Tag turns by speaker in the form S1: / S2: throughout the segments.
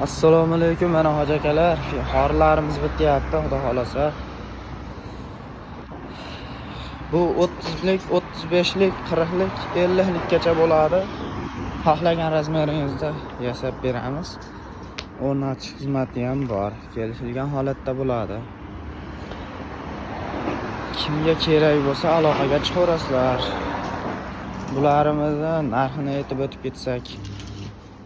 S1: Assalomu alaykum, mana hoji akalar. Xorlarimiz bityapti, xudo xolasa. Bu 30lik, 35lik, 40lik, 50likgacha bo'ladi. Xohlagan razmeringizda yasab beramiz. O'rnatish xizmati ham bor. Kelishilgan holatda bo'ladi. Kimga kerak bo'lsa aloqaga chiqaverasizlar. Bularimizni narxini aytib o'tib ketsak,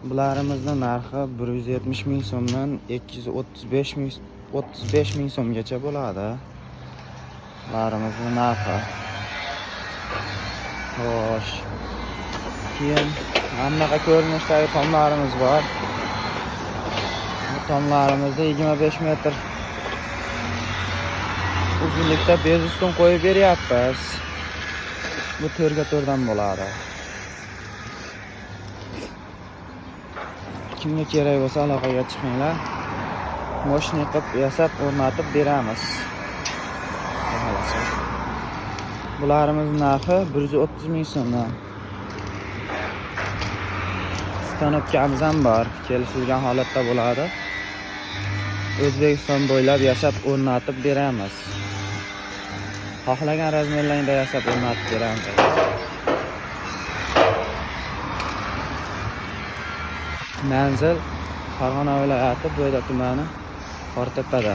S1: bularimizni narxi 170 ming so'mdan 235 ming so'mgacha bo'ladi. Bularimizni narxi. Xo'sh. Keyin hammaga ko'rinishdagi tomlarimiz bor. Bu tomlarimizda 25 metr uzunlikda bez ustun qo'yib beryapmiz. Bu 4x4 dan bo'ladi. Kimga kerak bo'lsa aloqaga chiqinglar. Moshina qilib yasab o'rnatib beramiz. Bularimiz narxi 130 ming so'mdan. Stanokamiz ham bor, kelishilgan holatda bo'ladi. O'zbekiston bo'ylab yasab o'rnatib beramiz. Xohlagan razmerlarda yasab o'rnatib beramiz. Manzil Farg'ona viloyati Bo'yda tumani, Qortepada.